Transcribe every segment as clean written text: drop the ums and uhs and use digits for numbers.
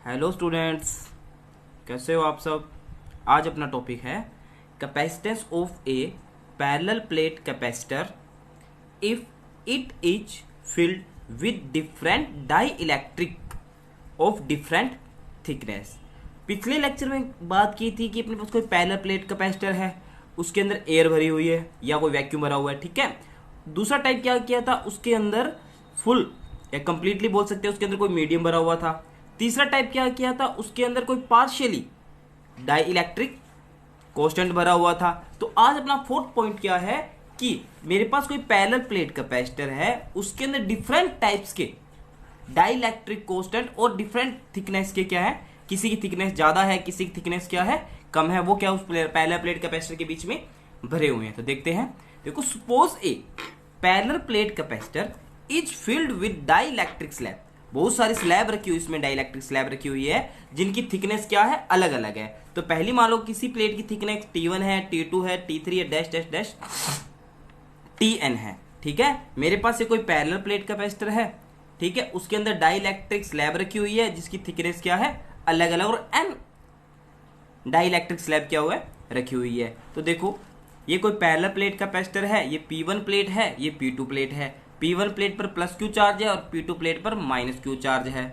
Hello students, कैसे हो आप सब। आज अपना टॉपिक है capacitance of a parallel plate capacitor if it is filled with different dielectric of different thickness. पिछले लेक्चर में बात की थी कि अपने पास कोई पैरेलल प्लेट कैपेसिटर है, उसके अंदर एयर भरी हुई है या कोई वैक्यूम भरा हुआ है, ठीक है। दूसरा टाइप क्या किया था, उसके अंदर फुल या कंप्लीटली बोल सकते हैं उसके अंदर कोई मीडियम भरा हुआ था। तीसरा टाइप क्या किया था, उसके अंदर कोई पार्शियली डाई इलेक्ट्रिक कांस्टेंट भरा हुआ था। तो आज अपना फोर्थ पॉइंट क्या है कि मेरे पास कोई पैरेलल प्लेट कैपेसिटर है, उसके अंदर डिफरेंट टाइप्स के डाई इलेक्ट्रिक कांस्टेंट और डिफरेंट थिकनेस के क्या है, किसी की थिकनेस ज्यादा है, किसी की थिकनेस क्या है कम है, वो क्या उस पैरेलल प्लेट कैपेसिटर के बीच में भरे हुए हैं। तो देखते हैं। देखो, suppose a parallel plate capacitor is filled with dielectric slab. बहुत सारी स्लैब रखी हुई, इसमें डाई इलेक्ट्रिक स्लैब रखी हुई है जिनकी थिकनेस क्या है, अलग अलग है। तो पहली मान लो किसी प्लेट की थिकनेस T1 है, T2 है, T3 है, डैश डैश डैश Tn है, ठीक है। मेरे पास ये कोई पैरेलल प्लेट कैपेसिटर है, ठीक है। उसके अंदर डाई इलेक्ट्रिक स्लैब रखी हुई है जिसकी थिकनेस क्या है, अलग अलग, और n डाई इलेक्ट्रिक स्लैब क्या हुआ है, रखी हुई है। तो देखो, ये कोई पैरेलल प्लेट कैपेसिटर है, ये P1 प्लेट है, ये P2 प्लेट है। P1 प्लेट पर प्लस क्यू चार्ज है और P2 प्लेट पर माइनस क्यू चार्ज है,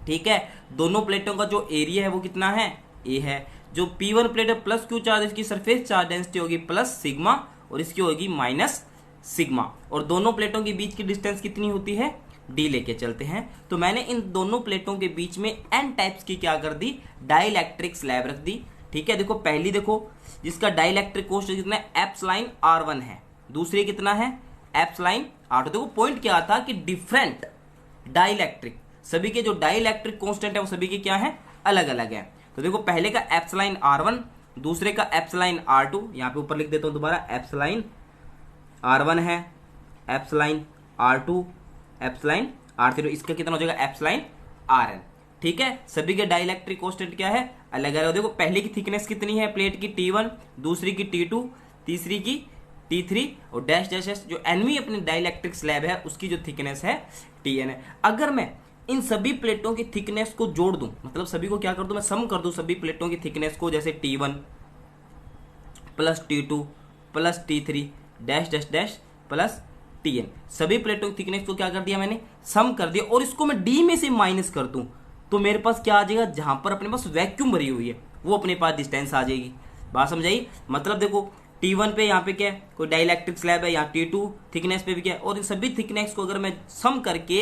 ठीक है। दोनों प्लेटों का जो एरिया है वो कितना है, A है। जो P1 प्लेट है प्लस क्यू चार्ज, इसकी सरफेस चार्ज डेंसिटी होगी प्लस सिग्मा और इसकी होगी माइनस सिग्मा। और दोनों प्लेटों के बीच की डिस्टेंस कितनी होती है, D लेके चलते हैं। तो मैंने इन दोनों प्लेटों के बीच में N टाइप्स की क्या कर दी, डाई इलेक्ट्रिक स्लैब रख दी, ठीक है। देखो, पहली देखो जिसका डाई इलेक्ट्रिक कोस्ट कितना है, एप्सिलॉन R1 है। दूसरी कितना है, एप्सिलॉन R2। देखो पॉइंट क्या था कि डिफरेंट डाई इलेक्ट्रिक, सभी के जो डाई इलेक्ट्रिक कांस्टेंट है वो सभी के क्या है, अलग अलग है। तो देखो, पहले का एप्सिलॉन R1, दूसरे का एप्सिलॉन R2। यहाँ पे ऊपर लिख देता हूं दोबारा, एप्सिलॉन R1 है, एप्सिलॉन R2, एप्सिलॉन R3। इसका कितना हो जाएगा, एप्सिलॉन Rn, ठीक है। सभी के डाई इलेक्ट्रिक कांस्टेंट क्या है, अलग अलग। देखो, पहले की थिकनेस कितनी है प्लेट की, T1, दूसरी की T2, तीसरी की T3 और डैश डैश डैश जो एनवी अपनी डाई इलेक्ट्रिक स्लैब है उसकी जो थिकनेस है Tn है। अगर मैं इन सभी प्लेटों की थिकनेस को जोड़ दूं, मतलब सभी को क्या कर दूं, मैं सम कर दूं सभी प्लेटों की थिकनेस को, जैसे T1 plus T2 plus T3 dash dash dash plus Tn, सभी प्लेटों की थिकनेस को क्या कर दिया मैंने, सम कर दिया। और इसको मैं D में से माइनस कर दूं तो मेरे पास क्या आ जाएगा, जहां पर अपने पास वैक्यूम भरी हुई है वो अपने पास डिस्टेंस आ जाएगी। बात समझाई। मतलब देखो, T1 पे यहाँ पे क्या है, कोई डाई इलेक्ट्रिक स्लैब है, यहाँ T2 थिकनेस पे भी क्या है, और इन सभी थिकनेस को अगर मैं सम करके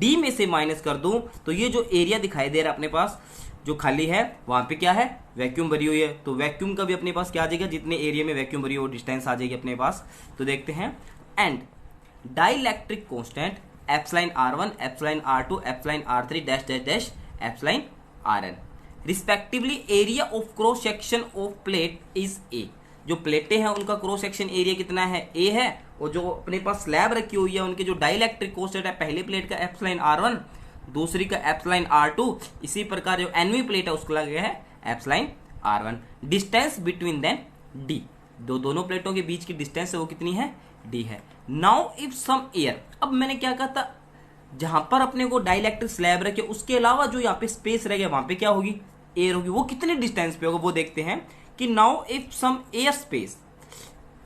D में से माइनस कर दूं तो ये जो एरिया दिखाई दे रहा है अपने पास जो खाली है, वहां पे क्या है, वैक्यूम भरी हुई है। तो वैक्यूम का भी अपने पास क्या आ जाएगा, जितने एरिया में वैक्यूम भरी हो डिस्टेंस आ जाएगी अपने पास। तो देखते हैं। And dielectric constant epsilon R1, epsilon R2, epsilon R3 dash dash dash epsilon Rn respectively area of cross section of plate is A। जो प्लेटें हैं उनका क्रॉस सेक्शन एरिया कितना है, A है। और जो अपने पास स्लैब रखी हुई है उनके जो डाई इलेक्ट्रिक कांस्टेंट है, पहली प्लेट का एप्सिलॉन R1, दूसरी का एप्सिलॉन R2, इसी प्रकार जो एनवी प्लेट है उसका लगा है epsilon R1। Distance between then D, दोनों प्लेटों के बीच की डिस्टेंस है वो कितनी है, D है। नाउ इफ सम एयर, अब मैंने क्या कहा था, जहां पर अपने को डाई इलेक्ट्रिक स्लैब रखे उसके अलावा जो यहाँ पे स्पेस रह गया वहां पे क्या होगी, एयर होगी। वो कितने डिस्टेंस पे होगा वो देखते हैं कि now if some air space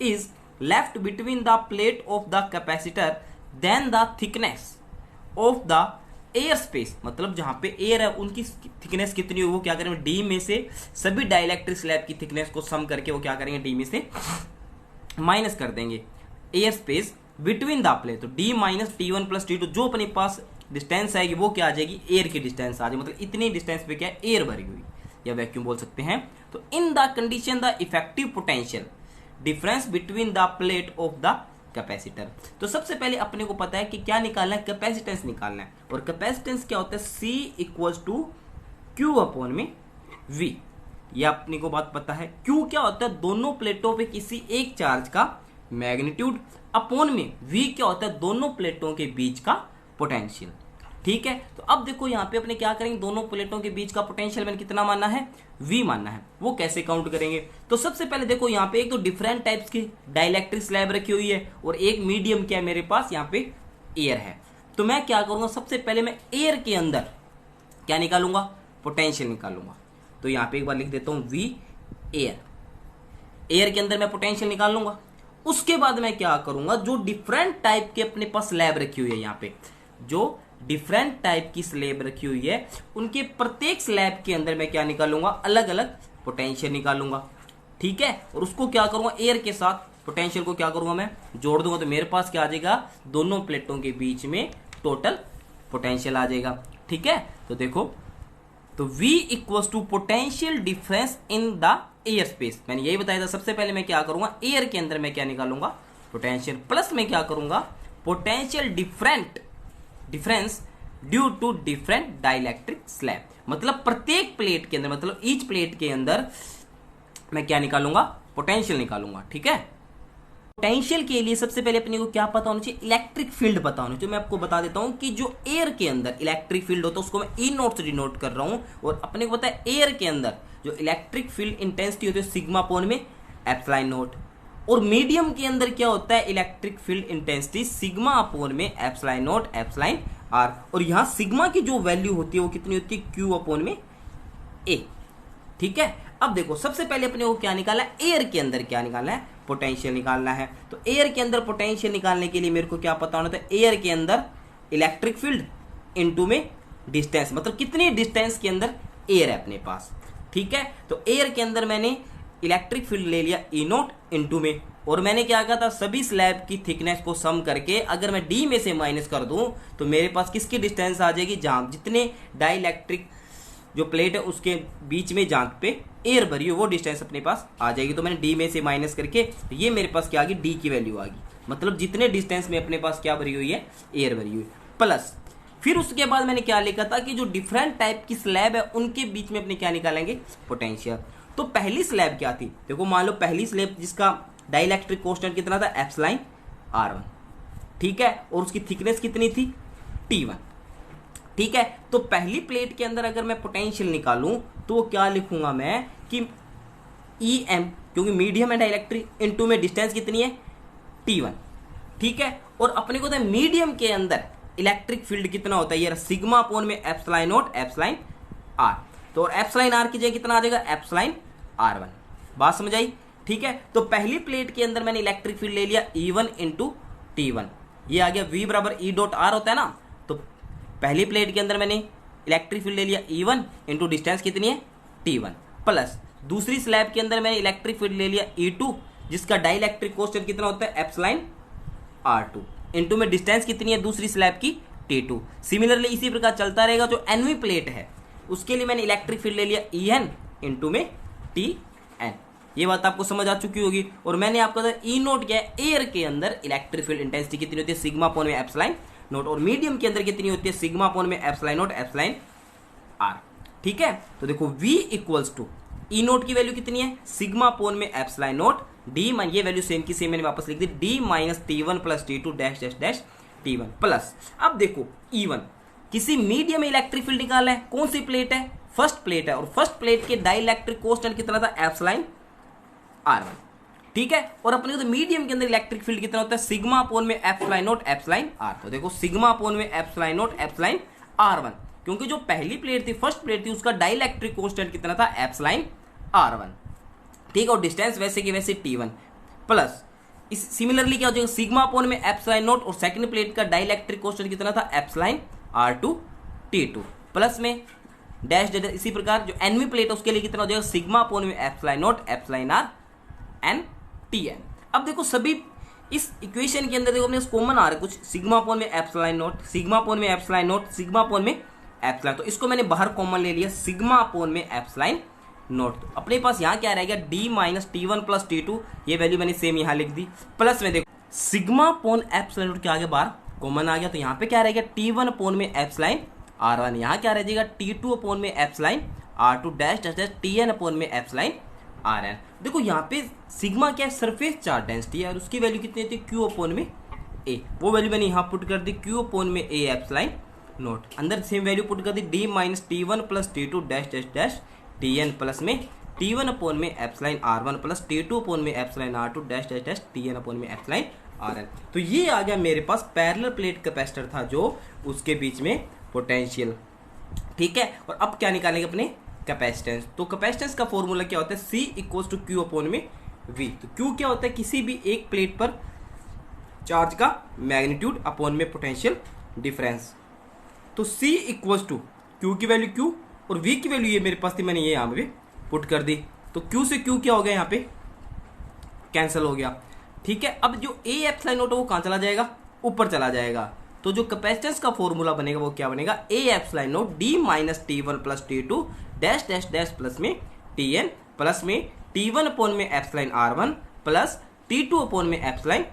is left between the plate of the capacitor then the thickness of the air space, मतलब जहां पे एयर है उनकी थिकनेस कितनी होगी, वो क्या करेंगे, डी में से सभी डाई इलेक्ट्रिक स्लैब की थिकनेस को सम करके वो क्या करेंगे, डी में से माइनस कर देंगे air space between the plate. तो D minus T1 plus T2 जो अपने पास डिस्टेंस आएगी वो क्या आ जाएगी, एयर की डिस्टेंस आ जाएगी। मतलब इतनी डिस्टेंस पे क्या है, एयर भरी हुई या वैक्यूम बोल सकते हैं। तो in the condition the effective potential difference between the plate of the capacitor. तो सबसे पहले अपने को पता है कि क्या निकालना है, कैपेसिटेंस निकालना है। और कैपेसिटेंस क्या होता है, C equals to Q upon में V। यह अपने को बात पता है। Q क्या होता है, दोनों प्लेटों पे किसी एक चार्ज का मैग्नीट्यूड, अपॉन में V क्या होता है, दोनों प्लेटों के बीच का पोटेंशियल, ठीक है। तो अब देखो यहाँ पे अपने क्या करेंगे, दोनों प्लेटों के बीच का पोटेंशियल मैंने कितना मानना है, V मानना है। वो कैसे काउंट करेंगे, तो सबसे पहले देखो यहाँ पे एक तो डिफरेंट टाइप्स की डाइलेक्ट्रिक स्लैब रखी हुई है और एक मीडियम क्या है मेरे पास, यहाँ पे एयर है। तो मैं क्या करूंगा, सबसे पहले मैं एयर के अंदर क्या निकालूंगा, पोटेंशियल निकालूंगा। तो यहाँ पे एक बार लिख देता हूँ V एयर, एयर के अंदर मैं पोटेंशियल निकाल लूंगा। उसके बाद मैं क्या करूंगा, जो डिफरेंट टाइप के अपने पास स्लैब रखी हुई है, यहाँ पे जो डिफरेंट टाइप की स्लैब रखी हुई है उनके प्रत्येक स्लैब के अंदर मैं क्या निकालूंगा, अलग अलग पोटेंशियल निकालूंगा। ठीक है, और उसको क्या करूंगा, एयर के साथ पोटेंशियल को क्या करूंगा, मैं जोड़ दूंगा। तो मेरे पास क्या आ जाएगा, दोनों प्लेटों के बीच में टोटल पोटेंशियल आ जाएगा। ठीक है, तो देखो, तो V equals to potential difference in the air space. मैंने यही बताया था, सबसे पहले मैं क्या करूंगा, एयर के अंदर मैं क्या निकालूंगा, पोटेंशियल, प्लस में क्या करूंगा, potential difference due to different dielectric slab. मतलब प्रत्येक प्लेट के अंदर, मतलब ईच प्लेट के अंदर मैं क्या निकालूंगा, पोटेंशियल निकालूंगा। ठीक है, पोटेंशियल के लिए सबसे पहले अपने को क्या पता होना चाहिए, इलेक्ट्रिक फील्ड पता होना चाहिए। मैं आपको बता देता हूं कि जो एयर के अंदर इलेक्ट्रिक फील्ड होता है उसको मैं ई नोट से डिनोट कर रहा हूं, और अपने को पता है एयर के अंदर जो इलेक्ट्रिक फील्ड इंटेंसिटी होती है सिग्मा अपॉन में एप्सिलॉन नोट, और मीडियम के अंदर क्या होता है, electric field intensity sigma upon में एप्सिलॉन नोट एप्सिलॉन आर, और यहां सिग्मा की जो वैल्यू होती है वो कितनी होती है, क्यू अपॉन में ए। ठीक है, अब देखो, सबसे पहले अपने को क्या निकालना है, एयर के अंदर क्या निकालना है, पोटेंशियल निकालना है। तो एयर के अंदर पोटेंशियल निकालने के लिए मेरे को क्या पता होना था, एयर के अंदर इलेक्ट्रिक फील्ड इनटू में डिस्टेंस, मतलब कितनी डिस्टेंस के अंदर एयर है अपने पास। ठीक है, तो एयर के अंदर मैंने इलेक्ट्रिक फील्ड ले लिया ई नोट इनटू में, और मैंने क्या कहा था, सभी स्लैब की थिकनेस को सम करके अगर मैं डी में से माइनस कर दूं तो मेरे पास किसकी डिस्टेंस आ जाएगी, जहां जितने डाइलेक्ट्रिक जो प्लेट है उसके बीच में जहां पे एयर भरी हो वो डिस्टेंस अपने पास आ जाएगी। तो मैंने डी में से माइनस करके ये मेरे पास क्या आ गई, डी की वैल्यू आ गई, मतलब जितने डिस्टेंस में अपने पास क्या भरी हुई है, एयर भरी हुई, प्लस फिर उसके बाद मैंने क्या लिखा था कि जो डिफरेंट टाइप की स्लैब है उनके बीच में अपने क्या निकालेंगे, पोटेंशियल। तो पहली स्लैब क्या थी, देखो मान लो पहली स्लैब जिसका डाइलेक्ट्रिक कांस्टेंट कितना था, एप्सिलॉन R1। ठीक है, और उसकी थिकनेस कितनी थी, T1। ठीक है, तो पहली प्लेट के अंदर अगर मैं पोटेंशियल निकालूं तो क्या लिखूंगा मैं कि EM, क्योंकि मीडियम है डाइलेक्ट्रिक, इनटू में डिस्टेंस कितनी है, T1। ठीक है, और अपने को तो मीडियम के अंदर इलेक्ट्रिक फील्ड कितना होता है, ये सिग्मा अपॉन में एप्सिलॉन नॉट एप्सिलॉन R। तो एप्सिलॉन R की जगह कितना आ जाएगा, एप्सिलॉन R1। बात समझ आई। ठीक है, तो पहली प्लेट के अंदर मैंने इलेक्ट्रिक फील्ड ले लिया E1 इंटू T1, ये आ गया V बराबर E डॉट R होता है ना। तो पहली प्लेट के अंदर मैंने इलेक्ट्रिक फील्ड ले लिया E1 इंटू डिस्टेंस कितनी है, T1, प्लस दूसरी स्लैब के अंदर मैंने इलेक्ट्रिक फील्ड ले लिया E2 जिसका डाइलेक्ट्रिक कांस्टेंट कितना होता है, एप्सिलॉन R2 इंटू में डिस्टेंस कितनी है दूसरी स्लैब की, T2। सिमिलरली इसी प्रकार चलता रहेगा। जो एनवी प्लेट है उसके लिए मैंने इलेक्ट्रिक फील्ड ले लिया EN इंटू में TN। ये बात आपको समझ आ चुकी होगी। और मैंने आपको ई नोट किया है, एयर के अंदर इलेक्ट्रिक फील्ड इंटेंसिटी कितनी होती है, सिग्मा अपॉन में एप्सिलॉन नोट, और मीडियम के अंदर कितनी होती है, सिग्मा अपॉन में एप्सिलॉन नोट एप्सिलॉन R। ठीक है, तो देखो V equals to E not की वैल्यू कितनी है, सिग्मा अपॉन में एप्सिलॉन नोट डी, ये वैल्यू सेम की सेम मैंने वापस लिख दी, D minus T1 plus T2 dash dash dash T1 plus. अब देखो E1, किसी मीडियम में इलेक्ट्रिक फील्ड निकालना है, कौन सी प्लेट है, फर्स्ट प्लेट है, और फर्स्ट प्लेट के डाइलेक्ट्रिक कांस्टेंट कितना था, एप्सिलॉन R1। ठीक है, और अपने को तो मीडियम के अंदर इलेक्ट्रिक फील्ड कितना होता है, सिग्मा अपॉन में एप्सिलॉन नोट एप्सिलॉन R। तो देखो सिग्मा अपॉन में एप्सिलॉन नोट एप्सिलॉन R1, क्योंकि जो पहली प्लेट थी, फर्स्ट प्लेट थी, उसका डाइलेक्ट्रिक कांस्टेंट कितना था, एप्सिलॉन R1। ठीक है, और डिस्टेंस वैसे की वैसे T1, प्लस इस सिमिलरली क्या हो जाएगा, सिग्मा अपॉन में एप्सिलॉन नोट, और सेकंड प्लेट का डाइलेक्ट्रिक कांस्टेंट कितना था, एप्सिलॉन R2 T2, प्लस में डैश डैश। इसी प्रकार जो एनवी प्लेट है उसके लिए कितना हो जाएगा, सिग्मा अपॉन में epsilon note epsilon R N TN। अब देखो सभी इस इक्वेशन के अंदर देखो अपने कॉमन आ रहा है कुछ, सिग्मा अपॉन में एप्सिलॉन नोट, सिग्मा अपॉन में एप्सिलॉन नोट, सिग्मा अपॉन में एप्सिलॉन, तो इसको मैंने बाहर कॉमन ले लिया, सिग्मा अपॉन में एप्सिलॉन नोट। तो अपने पास यहाँ क्या रहेगा, D minus T1 plus T2, ये वैल्यू मैंने सेम यहाँ लिख दी, प्लस में देखो सिग्मा अपॉन एप्सिलॉन नोट के आगे बाहर कॉमन आ गया, तो यहाँ पे क्या रहेगा, T1 अपॉन में एप्सिलॉन R1, यहाँ क्या रह जाएगा, T2 अपॉन में epsilon R2 dash dash dash TN upon में एप्सिलॉन RN। देखो यहाँ पे सिग्मा क्या है, सरफेस चार्ज डेंसिटी है, और उसकी वैल्यू कितनी होती है, Q अपॉन में A। वो वैल्यू मैंने यहाँ पुट कर दी, Q अपॉन में A एप्सिलॉन नोट, अंदर सेम वैल्यू पुट कर दी, D minus T1 plus T2 dash dash dash TN, plus में T1 अपॉन में epsilon R1 plus T2 upon में epsilon R2 dash dash dash TN upon में epsilon RN। तो ये आ गया मेरे पास पैरेलल प्लेट कैपेसिटर था जो उसके बीच में पोटेंशियल ठीक है। और अब क्या निकालेंगे अपने कैपेसिटेंस। तो कैपेसिटेंस का फॉर्मूला क्या होता है, C equals to Q upon में V। तो Q क्या होता है, किसी भी एक प्लेट पर चार्ज का मैग्नीट्यूड अपॉन में पोटेंशियल डिफरेंस। तो C इक्वल्स टू Q की वैल्यू Q और V की वैल्यू ये मेरे पास थी, मैंने ये यहाँ पे पुट कर दी। तो Q से Q क्या हो गया, यहाँ पे कैंसिल हो गया। ठीक है, अब जो A एप्सिलॉन नॉट है वो कहाँ चला जाएगा, ऊपर चला जाएगा। तो जो कैपेसिटेंस का फॉर्मूला बनेगा वो क्या बनेगा, A epsilon not D minus T1 plus T2 dash dash dash plus में Tn प्लस में T1 अपॉन में epsilon R1 plus T2 upon में epsilon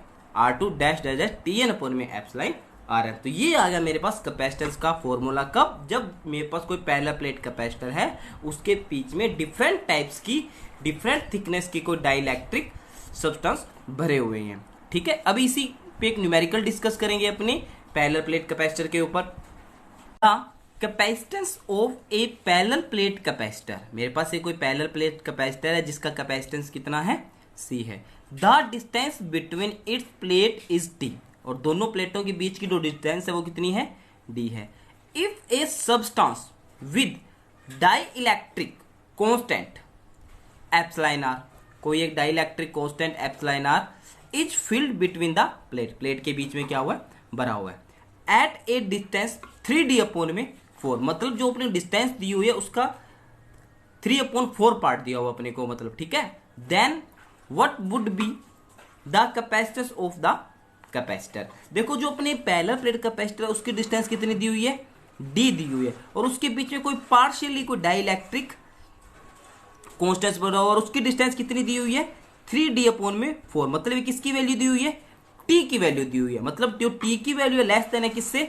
R2 dash dash dash Tn upon में एप्सिलॉन Rn। तो ये आ गया मेरे पास कैपेसिटेंस का फॉर्मूला। कब, जब मेरे पास कोई पैरेलल प्लेट कैपेसिटर है, उसके बीच में डिफरेंट टाइप्स की डिफरेंट थिकनेस की कोई डाइलेक्ट्रिक सब्सटेंस भरे हुए हैं। ठीक है, अभी इसी पे एक न्यूमेरिकल डिस्कस करेंगे अपने पैरेलल प्लेट कैपेसिटर के ऊपर। Capacitance of a parallel plate capacitor, मेरे पास ये कोई पैरेलल प्लेट कैपेसिटर है जिसका कैपेसिटेंस कितना है, C है। The distance between its plate is D, और दोनों प्लेटों के बीच की जो डिस्टेंस है वो कितनी है, D है। If a substance with dielectric constant epsilon R, कोई एक dielectric constant epsilon R is filled between the plate, plate के बीच में क्या हुआ है, भरा हुआ है। एट ए डिस्टेंस 3D अपॉन में 4, मतलब जो अपनी डिस्टेंस दी हुई है उसका 3/4 पार्ट दिया हुआ अपने को, मतलब ठीक है। Then what would be the capacitance of the capacitor. देखो जो अपने पैरेलल प्लेट कैपेसिटर है उसकी डिस्टेंस कितनी दी हुई है, D दी हुई है, और उसके बीच में कोई पार्शियली कोई डाइलेक्ट्रिक कॉन्स्टेंट बना और उसकी डिस्टेंस कितनी दी हुई है, 3D अपॉन में 4, मतलब ये किसकी वैल्यू दी हुई है, T की वैल्यू दी हुई है। मतलब जो T की वैल्यू है लेस देन है किससे,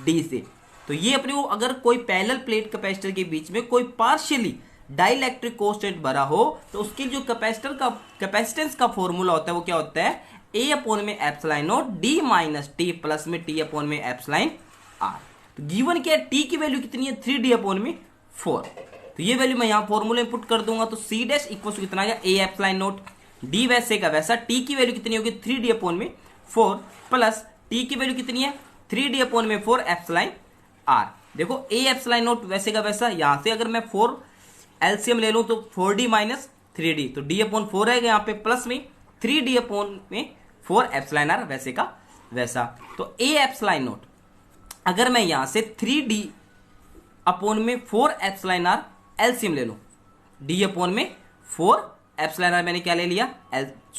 D से। तो ये अपने को अगर कोई पैरेलल प्लेट कैपेसिटर के बीच में कोई पार्शियली डाइलेक्ट्रिक कांस्टेंट भरा हो तो उसके जो कैपेसिटर का कैपेसिटेंस का फॉर्मूला होता है वो क्या होता है, A अपॉन में epsilon not D minus T plus में T अपॉन में एप्सिलॉन R। तो गिवन क्या है, T की वैल्यू कितनी है, 3D अपॉन में 4। तो ये वैल्यू मैं यहां फॉर्मूले में पुट कर दूंगा। तो C डैश इक्वल टू कितना आ गया, A एप्सिलॉन नॉट D वैसे का वैसा, T की वैल्यू कितनी होगी, 3D अपॉन में 4 प्लस T की वैल्यू कितनी है, 3D अपॉन में 4 एप्सिलॉन R। देखो A एप्सिलॉन नॉट वैसे का वैसा, यहां से अगर मैं 4 एलसीएम ले लूं तो 4D माइनस 3D, तो D अपॉन 4 रहेगा यहाँ पे, प्लस में 3D अपॉन में 4 एप्सिलॉन R वैसे का वैसा। तो A एप्सिलॉन नॉट अगर मैं यहां से 3D अपॉन में 4 एप्सिलॉन R एलसीएम ले लो, D अपॉन में 4 एप्सिलॉन R मैंने क्या ले लिया,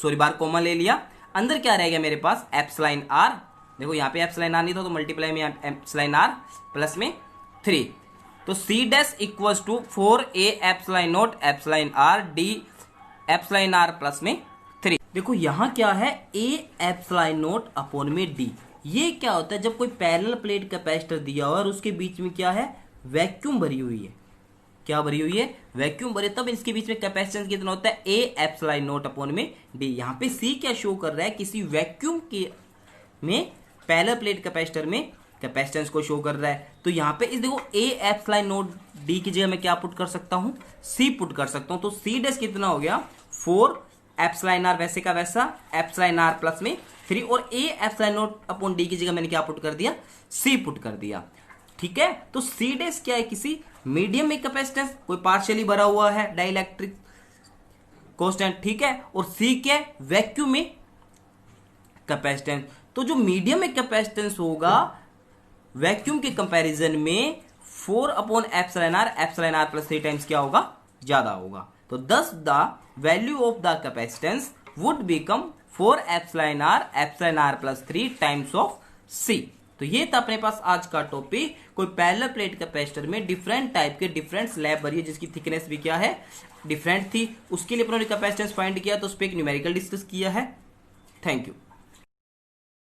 बार कॉमन ले लिया, अंदर क्या रहेगा मेरे पास एप्सिलॉन R। देखो यहाँ पे एप्सिलॉन R नहीं था तो मल्टीप्लाई में एप्सिलॉन R प्लस में 3। तो C dash equals to 4A epsilon naught epsilon R D epsilon R plus में 3। देखो यहाँ क्या है, A एप्सिलॉन नॉट अपॉन में D। ये क्या होता है, जब कोई पैरेलल प्लेट कैपेसिटर दिया हुआ और उसके बीच में क्या है, वैक्यूम भरी हुई है, क्या भरी हुई है, वैक्यूम भरे, तब इसके बीच में कैपेसिटेंस कितना होता है, A एप्सिलॉन नॉट अपॉन में D। यहाँ पे C क्या शो कर रहा है, किसी वैक्यूम के में पैरेलल प्लेट कैपेसिटर में कैपेसिटेंस को शो कर रहा है। तो यहाँ पे इस देखो A एप्सिलॉन नॉट D की जगह मैं क्या पुट कर सकता हूँ, C पुट कर सकता हूँ। तो C डैश कितना हो गया, 4 एप्सिलॉन R वैसे का वैसा एप्सिलॉन R प्लस में 3, और A epsilon naught upon D की जगह मैंने क्या पुट कर दिया, C पुट कर दिया। ठीक है, तो C डैश क्या है, किसी मीडियम में कैपेसिटेंस कोई पार्शियली भरा हुआ है डाइलेक्ट्रिक कांस्टेंट, ठीक है, और C क्या है, वैक्यूम में कैपेसिटेंस। तो जो मीडियम में कैपेसिटेंस होगा वैक्यूम के कंपैरिजन में 4 upon epsilon R plus 3 times क्या होगा, ज्यादा होगा। तो thus the value of the capacitance would become 4 epsilon R plus 3 times of C। तो ये था अपने पास आज का टॉपिक, कोई पैरेलल प्लेट कैपेसिटर में डिफरेंट टाइप के डिफरेंट स्लैब भरी है जिसकी थिकनेस भी क्या है, डिफरेंट थी। उसके लिए अपने कैपेसिटेंस फाइंड किया, तो उस पर एक न्यूमेरिकल डिस्कस किया है। Thank you.